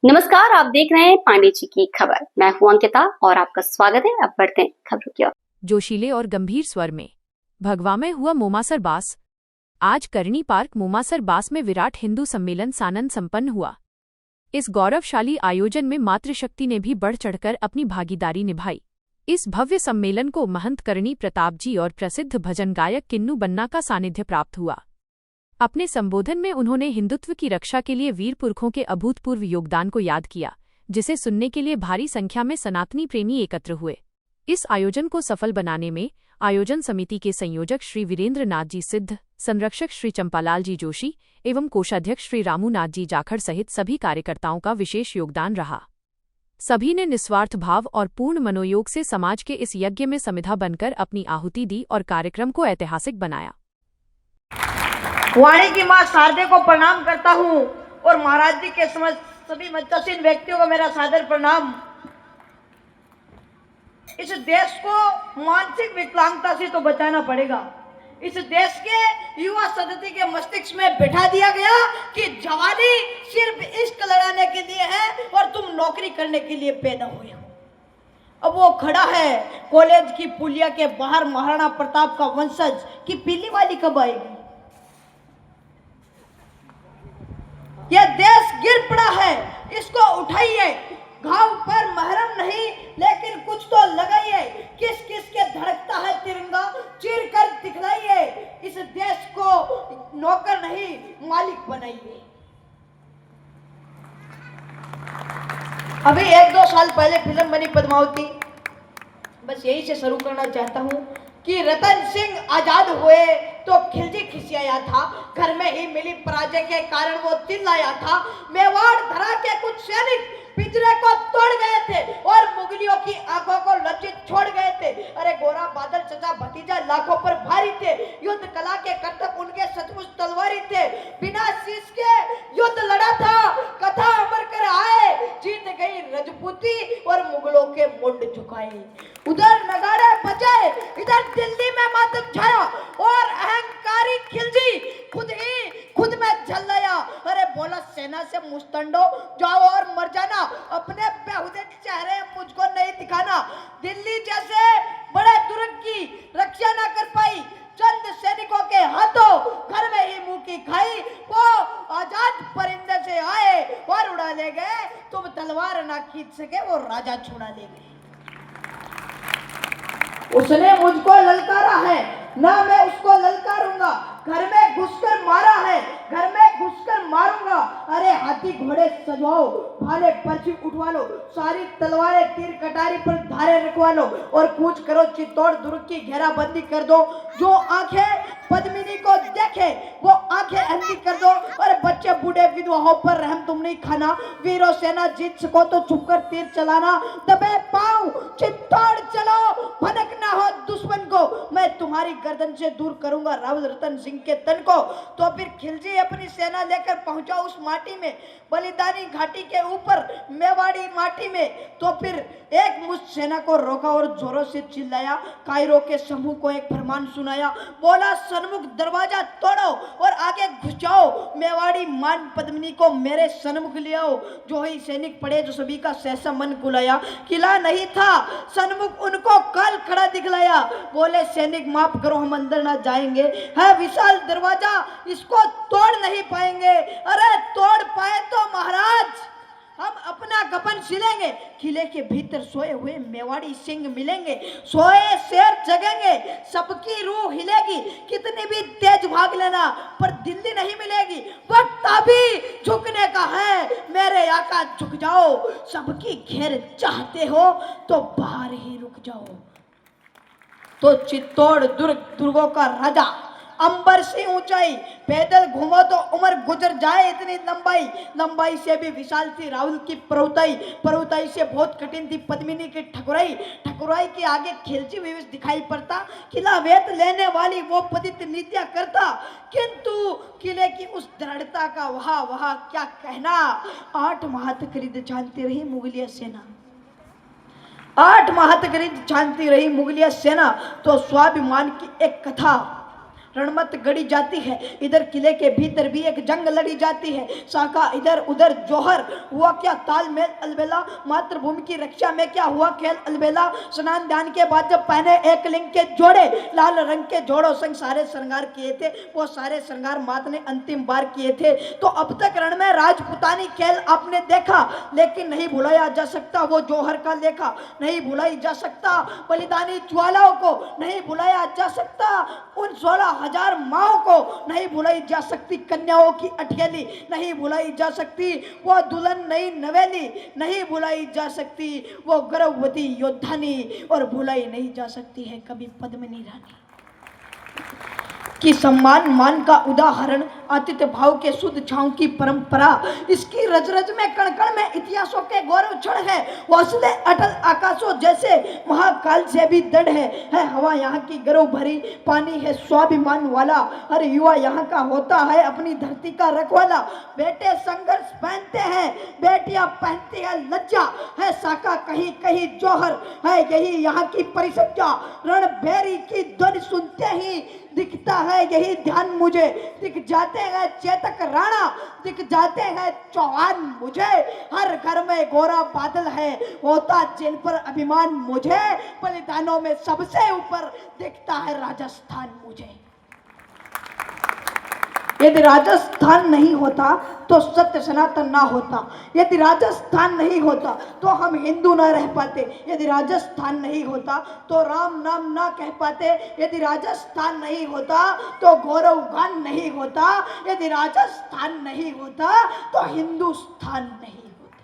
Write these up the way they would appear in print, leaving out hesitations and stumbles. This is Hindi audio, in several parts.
नमस्कार, आप देख रहे हैं पांडे जी की खबर। मैं हूं अंकिता और आपका स्वागत है। अब बढ़ते हैं खबरों की ओर। जोशीले और गंभीर स्वर में भगवा में हुआ मोमासर बास। आज करनी पार्क मोमासर बास में विराट हिंदू सम्मेलन सानंद संपन्न हुआ। इस गौरवशाली आयोजन में मातृशक्ति ने भी बढ़ चढ़कर अपनी भागीदारी निभाई। इस भव्य सम्मेलन को महंत करनी प्रताप जी और प्रसिद्ध भजन गायक किन्नू बन्ना का सानिध्य प्राप्त हुआ। अपने संबोधन में उन्होंने हिंदुत्व की रक्षा के लिए वीर पुरखों के अभूतपूर्व योगदान को याद किया, जिसे सुनने के लिए भारी संख्या में सनातनी प्रेमी एकत्र हुए। इस आयोजन को सफल बनाने में आयोजन समिति के संयोजक श्री वीरेंद्र नाथ जी सिद्ध, संरक्षक श्री चंपालाल जी जोशी एवं कोषाध्यक्ष श्री रामू नाथ जी जाखड़ सहित सभी कार्यकर्ताओं का विशेष योगदान रहा। सभी ने निस्वार्थ भाव और पूर्ण मनोयोग से समाज के इस यज्ञ में समिधा बनकर अपनी आहुति दी और कार्यक्रम को ऐतिहासिक बनाया। वाणी की मां शारदे को प्रणाम करता हूं और महाराज जी के सभी मंचासीन व्यक्तियों को मेरा सादर प्रणाम। इस देश को मानसिक विकलांगता से तो बचाना पड़ेगा। इस देश के युवा सदस्य के मस्तिष्क में बैठा दिया गया कि जवानी सिर्फ इश्क लड़ाने के लिए है और तुम नौकरी करने के लिए पैदा हुए हो। अब वो खड़ा है कॉलेज की पुलिया के बाहर महाराणा प्रताप का वंशज कि पीली वाली कब आएगी। यह देश गिर पड़ा है, इसको उठाइए। घाव पर महरम नहीं लेकिन कुछ तो लगाइए। किस किस के धड़कता है तिरंगा, चीर कर दिखलाइए। इस देश को नौकर नहीं मालिक बनाइए। अभी 1-2 साल पहले फिल्म बनी पद्मावती। बस यही से शुरू करना चाहता हूं कि रतन सिंह आजाद हुए तो खिलजी खिसियाया था। घर में ही मिली पराजय के कारण वो चिल्लाया था। मेवाड़ धरा के कुछ सैनिक पिंजरे को तोड़ गए थे और मुगलियों की आंखों को लज्जित छोड़ गए थे। अरे गोरा बादल चचा भतीजा लाखों पर भारी थे। युद्ध कला के करतब उनके सचमुच तलवारी थे। बिना शीश के युद्ध लड़ा था, कथा अमर कर आए। जीत गई रजपूती और मुगलों के मुंड झुकाए। उधर नगाड़े बजे, इधर दिल्ली में मातम छाया और अहंकारी खिलजी खुद में झल्लाया। अरे बोला सेना से मुस्तंडो जाओ और मर जाना, अपने बेहुदे चेहरे मुझको नहीं दिखाना। दिल्ली जैसे बड़े दुर्ग की रक्षा न कर पाई चंद सैनिकों के हाथों घर में ही मुंह की खाई। वो आजाद परिंदे से आए और उड़ा ले गए। तुम तलवार ना खींच सके वो राजा छुड़ा ले गए। उसने मुझको ललकारा है ना मैं उसको ललकारूंगा। घर में घुसकर मारा है, घर में घुसकर मारूंगा। अरे हाथी घोड़े सजवाओ, भाले पर्ची उठवा लो, सारी तलवारें तीर कटारी पर धारे रखवा लो और कूच करो चित्तौड़ दुर्ग की घेराबंदी कर दो। जो आंखें पद्मिनी को देखे वो आंखें अंधी कर दो। और बच्चे बूढ़े विधवाओं पर रहम तुम नहीं खाना। वीरों सेना जीत सको तो छुपकर तीर चलाना। दबे पांव चित्तौड़ चलो, भनक ना हो दुश्मन को। मैं तुम्हारी गर्दन से दूर करूंगा रावल रतन सिंह के तन को। तो फिर खिलजी अपनी सेना लेकर पहुंचा उस माटी में, बलिदानी घाटी के ऊपर मेवाड़ी माटी में। तो फिर एक मुझ सेना को रोका और जोरों से चिल्लाया। कायरों के समूह को एक फरमान सुनाया। बोला सन्मुख दरवाजा तोड़ो और आगे घुस जाओ। मेवाड़ी मान पद्मिनी को मेरे सन्मुख ले आओ। जो ही सैनिक पड़े जो सभी का सहसा मन कुलाया। किला नहीं था सन्मुख उनको काल खड़ा दिखलाया। बोले सैनिक माफ करो हम अंदर ना जाएंगे, है विशाल दरवाजा इसको तोड़ नहीं पाएंगे। अरे तोड़ पाए तो महाराज हम अपना गपन सिलेंगे। किले के भीतर सोए हुए मेवाड़ी सिंह मिलेंगे। सोए शेर जगेंगे, सबकी रूह हिलेगी। कितनी भी तेज भाग लेना पर दिल्ली नहीं मिलेगी। वक्त अभी झुकने का है, मेरे आका झुक जाओ। सबकी घेर चाहते हो तो बाहर ही रुक जाओ। तो चित्तौड़ दुर्गों का राजा अंबर से ऊंचाई, पैदल घूमो तो उम्र गुजर जाए इतनी लंबाई से भी विशाल थी राहुल की पर्वताई से बहुत कठिन थी पद्मिनी की ठकुराई के आगे खिलजी विवश दिखाई पड़ता। किला वेत लेने वाली वो पतित नीतियां करता, किंतु किले की उस दृढ़ता का वहां क्या कहना। 8 माह तक रिद्ध जानती रही मुगलिया सेना। 8 माह तक रिद्ध जानती रही मुगलिया सेना। तो स्वाभिमान की एक कथा रणमत गढ़ी जाती है, इधर किले के भीतर भी एक जंग लड़ी जाती है। शाखा इधर उधर जौहर, हुआ क्या तालमेल अलबेला, मातृभूमि की रक्षा में क्या हुआ खेल अलबेला। स्नान ध्यान के बाद जब पहने एक लिंग के जोड़े, लाल रंग के जोड़ों संग सारे श्रृंगार किए थे, वो सारे श्रृंगार मात ने अंतिम बार किए थे। तो अब तक रण में राजपुतानी खेल आपने देखा, लेकिन नहीं भुलाया जा सकता वो जौहर का लेखा, नहीं भुलाई जा सकता बलिदानी ज्वालाओं को, नहीं भुलाया जा सकता उन 16,000 माओं को, नहीं भुलाई जा सकती कन्याओं की अठेली, नहीं भुलाई जा सकती वो दुल्हन नई नवेली, नहीं भुलाई जा सकती वो गर्भवती योद्धानी, और भुलाई नहीं जा सकती है कभी पद्मिनी रानी की सम्मान मान का उदाहरण, आतिथ्य भाव के शुद्ध छांव की परंपरा। इसकी रज रज में कण कण में इतिहासों के गौरव क्षण है, हौसले अटल आकाशों जैसे महाकाल से भी दृढ़ है हवा यहाँ की गर्व भरी, पानी है स्वाभिमान वाला, हर युवा यहाँ का होता है अपनी धरती का रखवाला। बेटे संघर्ष पहनते हैं, बेटियां पहनती है लज्जा, है साका कहीं कहीं जौहर, है यही यहाँ की परिसज्जा। रणभेरी की ध्वनि सुनते ही दिखता है यही ध्यान मुझे, दिख जाते हैं चेतक राणा, दिख जाते हैं चौहान मुझे, हर घर में गोरा बादल है होता जिन पर अभिमान मुझे, बलिदानों में सबसे ऊपर दिखता है राजस्थान मुझे। यदि राजस्थान नहीं होता तो सत्य सनातन ना होता, यदि राजस्थान नहीं होता तो हम हिंदू ना रह पाते, यदि राजस्थान नहीं होता तो राम नाम ना कह पाते, यदि राजस्थान नहीं होता तो गौरव गान नहीं होता, यदि राजस्थान नहीं होता तो हिंदुस्तान नहीं होता।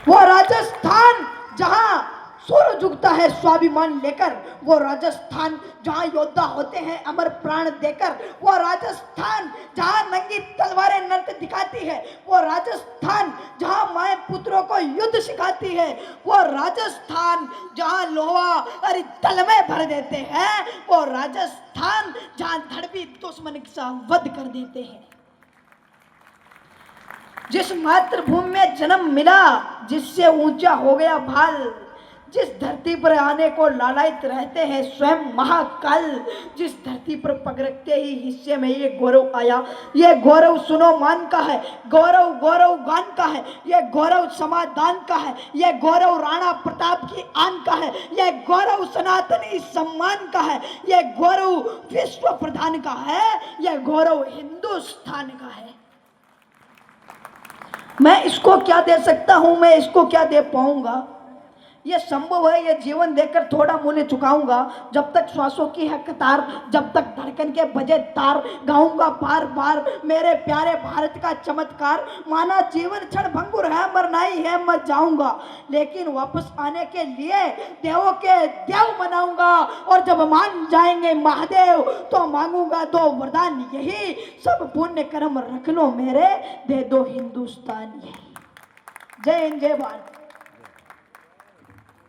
वो राजस्थान जहां सूर्य झुकता है स्वाभिमान लेकर, वो राजस्थान जहां योद्धा होते हैं अमर प्राण देकर, वो राजस्थान जहां नंगी तलवारें नृत्य दिखाती है, वो राजस्थान जहां माए पुत्रों को युद्ध सिखाती है, वो राजस्थान जहां लोहा अरे दल में भर देते हैं, वो राजस्थान जहां धड़बी दुश्मन का वध कर देते हैं। जिस मातृभूमि में जन्म मिला, जिससे ऊंचा हो गया भाल, जिस धरती पर आने को लालायित रहते हैं स्वयं महाकाल, जिस धरती पर पग रखते ही हिस्से में ये गौरव आया, ये गौरव सुनो मान का है, गौरव गौरव गान का है, ये गौरव समाधान का है, ये गौरव राणा प्रताप की आन का है, ये गौरव सनातनी सम्मान का है, ये गौरव विश्व प्रधान का है, ये गौरव हिंदुस्तान का है। मैं इसको क्या दे सकता हूं, मैं इसको क्या दे पाऊंगा, ये संभव है, ये जीवन देकर थोड़ा मूल्य चुकाऊंगा। जब तक श्वासों की है कतार, जब तक धड़कन के बजे तार, गाऊंगा बार बार मेरे प्यारे भारत का चमत्कार। माना जीवन क्षण भंगुर है, मरना ही है, मर जाऊंगा, लेकिन वापस आने के लिए देवों के देव बनाऊंगा, और जब मान जाएंगे महादेव तो मांगूंगा दो वरदान यही, सब पुण्य कर्म रख लो मेरे, दे दो हिंदुस्तान यही। जय हिंद जय भारत।